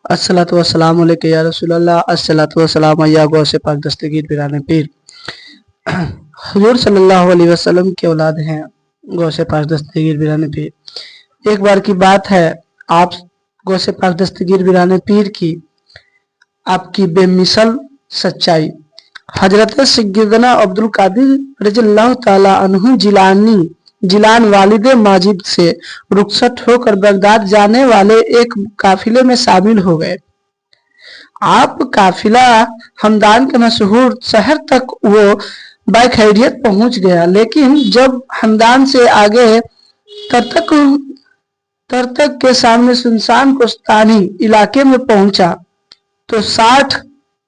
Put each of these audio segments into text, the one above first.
अस्सलातु वस्सलामु अलैका या रसूलल्लाह, अस्सलातु वस्सलामु या गौसे पाक दस्तगीर पिराने पीर। हुजूर सल्लल्लाहु अलैहि वसल्लम के औलाद हैं गौसे पाक दस्तगीर पिराने पीर। एक बार की बात है, आप गौसे पाक दस्तगीर पिराने पीर की आपकी बेमिसल सच्चाई हजरत सैयदना अब्दुल कादिर रज़ियल्लाहु ताला अन्हु जिलान वालिदे माजिद से रुखसत होकर बगदाद जाने वाले एक काफिले में शामिल हो गए। आप काफिला हमदान के मशहूर शहर तक वो बखैरियत पहुंच गया, लेकिन जब हमदान से आगे तरतक के सामने सुनसान कोस्तानी इलाके में पहुंचा तो 60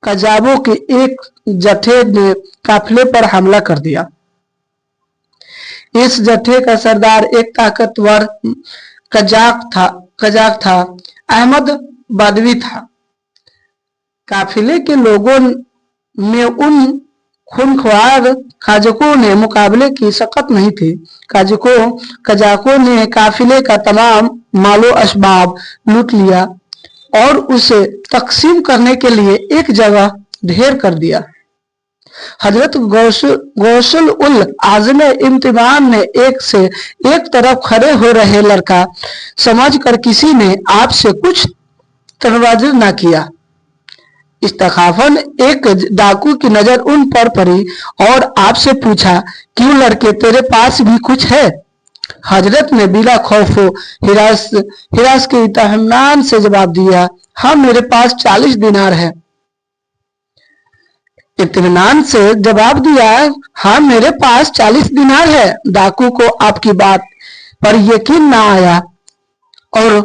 कजाबों के एक जत्थे ने काफिले पर हमला कर दिया। इस जत्थे का सरदार एक ताकतवर कजाक था, अहमद बदवी था। काफिले के लोगों में उन खूनख्वार काजकों ने मुकाबले की सकत नहीं थी। कजाकों ने काफिले का तमाम मालो असबाब लूट लिया और उसे तकसीम करने के लिए एक जगह ढेर कर दिया। हजरत गौसुल उल आज़म इम्तिहान ने एक से एक तरफ खड़े हो रहे लड़का समझकर किसी ने आपसे कुछ तवज्जो न किया। इस्तखाफन एक डाकू की नजर उन पर पड़ी और आपसे पूछा, क्यों लड़के, तेरे पास भी कुछ है? हजरत ने बिला खौफो हिरास के इत्मीनान से जवाब दिया, हाँ मेरे पास 40 दिनार है। इत्मीनान से जवाब दिया, हाँ मेरे पास 40 दिनार है। डाकू को आपकी बात पर यकीन ना आया और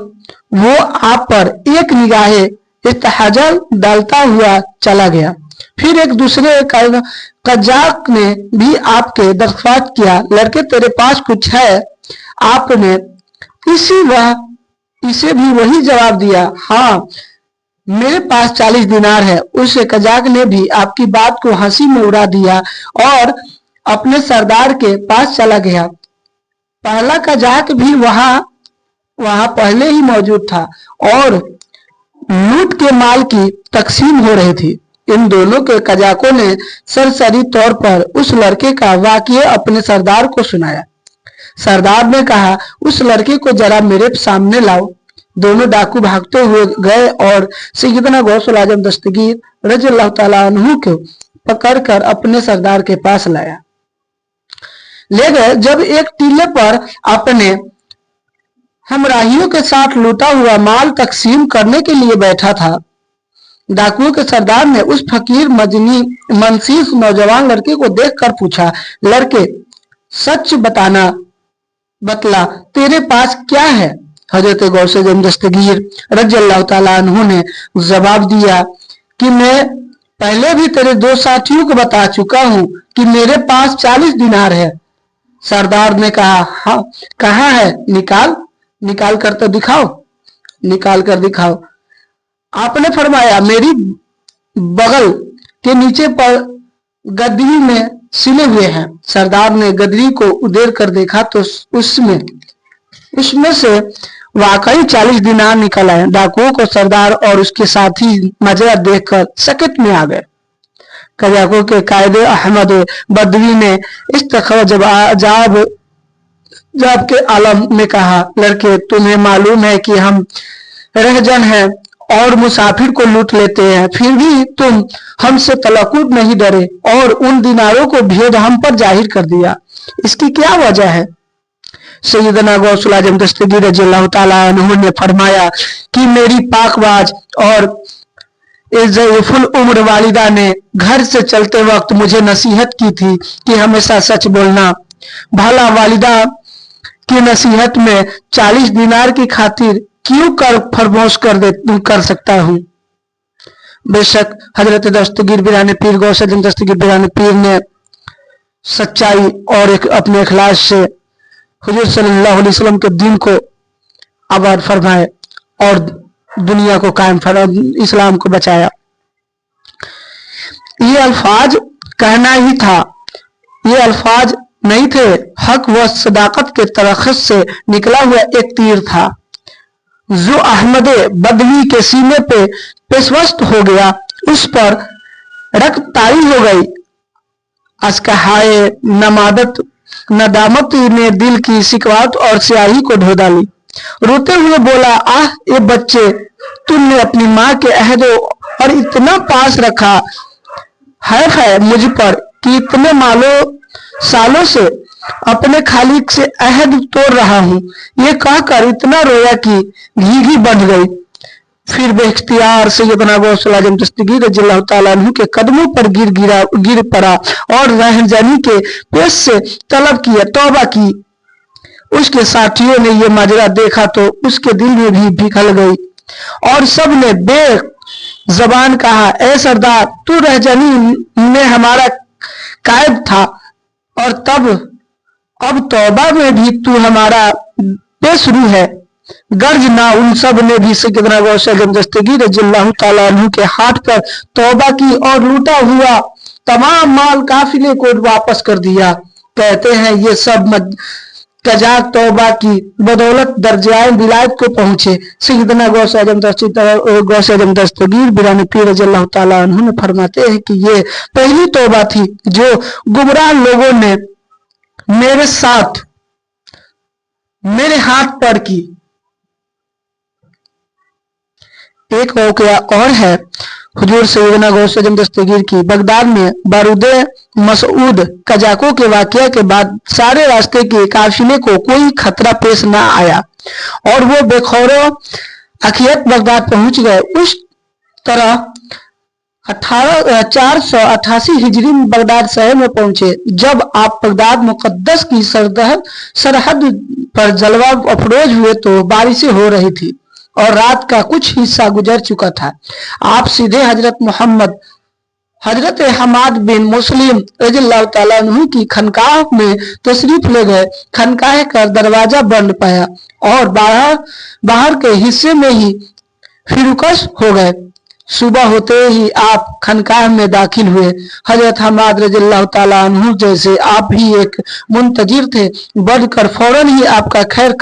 वो आप पर एक निगाहे इस्तहजाल डालता हुआ चला गया। फिर एक दूसरे कजाक ने भी आपके दरख्वास्त किया, लड़के तेरे पास कुछ है? आपने इसे भी वही जवाब दिया, हाँ मेरे पास 40 दिनार है। उस कजाक ने भी आपकी बात को हंसी में उड़ा दिया और अपने सरदार के पास चला गया। पहला कजाक भी वहां पहले ही मौजूद था और लूट के माल की तकसीम हो रही थी। इन दोनों के कजाकों ने सरसरी तौर पर उस लड़के का वाकया अपने सरदार को सुनाया। सरदार ने कहा, उस लड़के को जरा मेरे सामने लाओ। दोनों डाकू भागते हुए गए और सैयदना गौसुल आजम दस्तगीर रज़ियल्लाहु ताला अन्हु को पकड़कर अपने सरदार के पास ले गए। जब एक टीले पर अपने हमराहियों के साथ लूटा हुआ माल तकसीम करने के लिए बैठा था, डाकुओं के सरदार ने उस फकीर मनसीस नौजवान लड़के को देखकर पूछा, लड़के सच बतला तेरे पास क्या है? हजरत गौसे आज़म दस्तगीर रज़ियल्लाहु ताला अन्हु ने जवाब दिया कि मैं पहले भी तेरे 2 साथियों को बता चुका हूं कि मेरे पास 40 दिनार है। सरदार ने कहा, हाँ कहाँ है? निकाल कर तो दिखाओ। निकाल कर दिखाओ। आपने फरमाया, मेरी बगल के नीचे पर गदरी में सिले हुए हैं। सरदार ने गदरी को उदेर कर देखा तो उसमें से वाकई 40 दिनार निकल आए। डाकुओं को सरदार और उसके साथी मजा देखकर सकत में आ गए। कजाकों के कायदे अहमद बदवी ने इस जवाब के आलम में कहा, लड़के तुम्हें मालूम है कि हम रहजन हैं और मुसाफिर को लूट लेते हैं, फिर भी तुम हमसे तलकुद नहीं डरे और उन दिनारों को भेद हम पर जाहिर कर दिया। इसकी क्या वजह है? सैयदना गौसुल आज़म दस्तगीर रज़ियल्लाहु ताला अन्हु ने फरमाया कि मेरी पाकबाज और ज़ईफुल उम्र वालिदा ने घर से चलते वक्त मुझे नसीहत की थी कि हमेशा सच बोलना। भला वालिदा की नसीहत में 40 दिनार की खातिर क्यों फरमोश कर सकता हूँ? बेशक हजरत दस्तगीर बिराने पीर गौसे आज़म दस्तगीर बिराने पीर ने सच्चाई और अपने इखलास से हुजूर सल्लल्लाहु अलैहि वसल्लम के दीन को आबाद फरमाए और दुनिया को कायम फरमाया, इस्लाम को बचाया। ये अल्फाज कहना ही था, ये अल्फाज नहीं थे, हक व सदाकत के तरखस से निकला हुआ एक तीर था। जो अहमद बदवी के सीने पे पेशवस्त हो गया, उस पर रक्त तारी हो गई। अस्कहाय नदामत ने दिल की शिकवात और स्याही को धो डाली। रोते हुए बोला, आह ये बच्चे, तुमने अपनी माँ के अहद और इतना पास रखा है मुझ पर कि इतने सालों से अपने खालिक से अहद तोड़ रहा हूँ। ये कहकर इतना रोया कि घी बन गई। फिर बेख्तियार सैयदना गौस आजम दस्तगीर रज़ियल्लाहु ताला अन्हु के कदमों पर गिर पड़ा और रहमजानी के पेश से तलब किया, तौबा की। उसके साथियों ने ये माजरा देखा तो उसके दिल में भी पिघल गई और सब ने बेज़बान कहा, ए सरदार, तू रहजानी में हमारा कायद था और अब तौबा में भी तू हमारा बेसरू है। गर्ज ना उन सब ने भी सैयदना गौस आजम दस्तगीर रज़ियल्लाहु ताला अन्हु के हाथ पर तौबा की और लूटा हुआ तमाम माल काफिले को वापस कर दिया। कहते हैं ये सब कजाक तौबा की बदौलत दर्जाए विलायत को पहुंचे। सैयदना गौस आजम दस्तगीर बिरानी पीर रज़ियल्लाहु ताला अन्हु ने फरमाते हैं कि ये पहली तौबा थी जो गुमराह लोगों ने मेरे साथ मेरे हाथ पर की। एक वाकया और है हुजूर सैयदना गौस आजम दस्तगीर की बगदाद में बारूदे मसऊद कजाकों के वाकया के बाद सारे रास्ते के काफिले को कोई खतरा पेश न आया और वो बेखौरो अखियत बगदाद पहुंच गए। उस तरह 488 हिजरी में बगदाद शहर में पहुंचे। जब आप बगदाद मुकद्दस की सरहद पर जलवा अफरोज हुए तो बारिशें हो रही थी और रात का कुछ हिस्सा गुजर चुका था। आप सीधे हजरत हमाद बिन मुस्लिम रज़ियल्लाहु ताला अन्हु की खनकाह में तशरीफ ले गए। खनकाह का दरवाजा बंद पाया और बाहर के हिस्से में ही फिरुकश हो गए। सुबह होते ही आप खनकाह में दाखिल हुए। हजरत हमाद रज़ियल्लाहु ताला अन्हु जैसे आप भी एक मुंतजिर थे, बढ़कर फौरन ही आपका खैर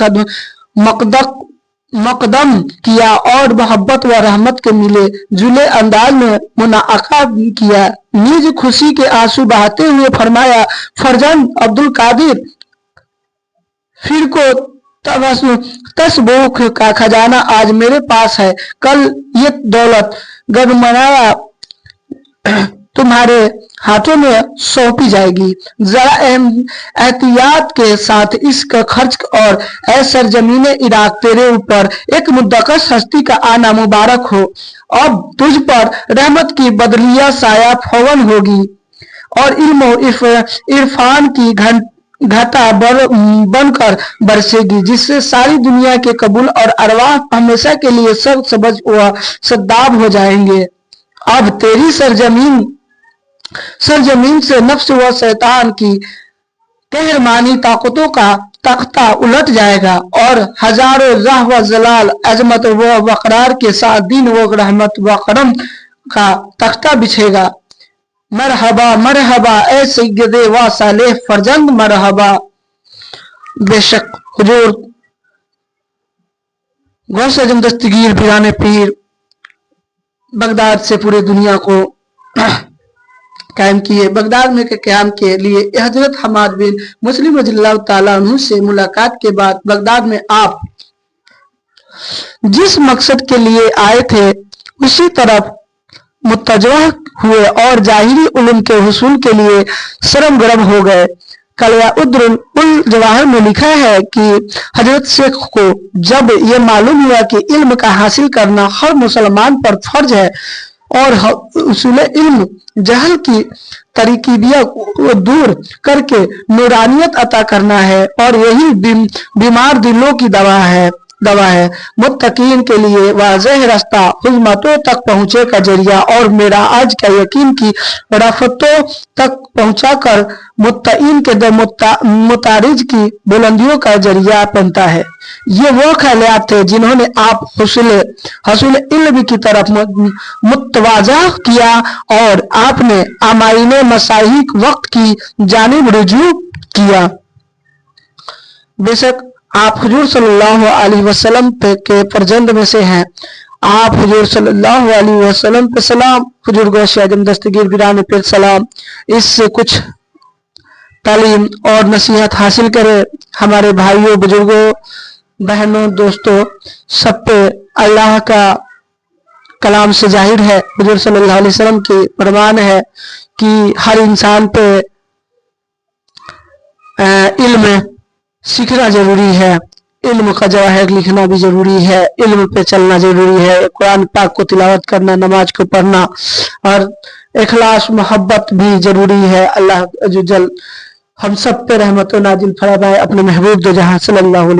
मकदम किया और मोहब्बत व रहमत के मिले जुले अंदाज में मुनाका किया। निज खुशी के आंसू बहाते हुए फरमाया, फरजंद अब्दुल कादिर, फिर को तसबूख का खजाना आज मेरे पास है। कल ये दौलत गगमनाया तुम्हारे हाथों में सौंपी जाएगी। जरा एहतियात के साथ इसका खर्च और ऐ सरजमीन इराक, तेरे ऊपर एक मुद्दकस हस्ती का आना मुबारक हो। अब तुझ पर रहमत की बदलिया साया फौवन होगी और इल्म इरफान की घटा बनकर बरसेगी, जिससे सारी दुनिया के कबूल और अरवाह हमेशा के लिए सबज व सद्दाब हो जाएंगे। अब तेरी सरजमीन से नफ्स व शैतान की कहरमानी ताकतों का तख्ता उलट जाएगा और हजारों राह व जलाल, अजमत व वकरार के साथ दीन व रहमत व करम का तख्ता बिछेगा। मरहबा मरहबा ए सैयदे व सालेह फरजंद मरहबा। बेशक हुजूर गौस आजम दस्तगीर बिराने पीर बगदाद से पूरे दुनिया को कायम किए। बगदाद में के क़याम के लिए हजरत हमाद बिन मुस्लिम रज़ियल्लाहु ताला अन्हु से मुलाकात के बाद बगदाद में आप जिस मकसद के लिए आए थे उसी तरफ मुतवज्जह हुए और जाहिरी उल्म के हुसूल के लिए सरगर्म हो गए। कलिया उल जवाहर में लिखा है कि हजरत शेख को जब ये मालूम हुआ कि इल्म का हासिल करना हर मुसलमान पर फर्ज है और उसूल इल्म जहल की तरीकीबिया को दूर करके नूरानियत अता करना है और यही बीमार दिलों की दवा है मुत्तकीन के लिए वाज़ेह रास्ता, हुज़्मतों तक पहुँचे का जरिया और मेरा आज का यकीन की रफ़तों तक पहुँचाकर मुत्तईन के मुतारिज की बुलंदियों का जरिया बनता है। ये वो ख्यालात थे जिन्होंने आप हसूल इल्म की तरफ मुतवाजा किया और आपने आमाइने मसाहिक वक्त की जानिब रुजू किया। बेशक आप हुजूर सल्लल्लाहु अलैहि वसल्लम के फर्जंद में से हैं। आप हुजूर सल्लल्लाहु अलैहि वसल्लम पे सलाम, हुजूर गौसे आजम दस्तगीर वीरान पे सलाम। इससे कुछ तालीम और नसीहत हासिल करें। हमारे भाइयों, बुजुर्गों, बहनों, दोस्तों, सब पे अल्लाह का कलाम से जाहिर है, हुजूर सल्लल्लाहु अलैहि वसल्लम की फरमान है कि हर इंसान पे इल्म सीखना जरूरी है, इल्म का जवाहिर लिखना भी जरूरी है, इल्म पे चलना जरूरी है, कुरान पाक को तिलावत करना, नमाज को पढ़ना और इखलास मोहब्बत भी जरूरी है। अल्लाह अज़्ज़ वजल हम सब पे रहमत नाजिल फरमाए, अपने महबूब दो जहां सल्लल्लाहु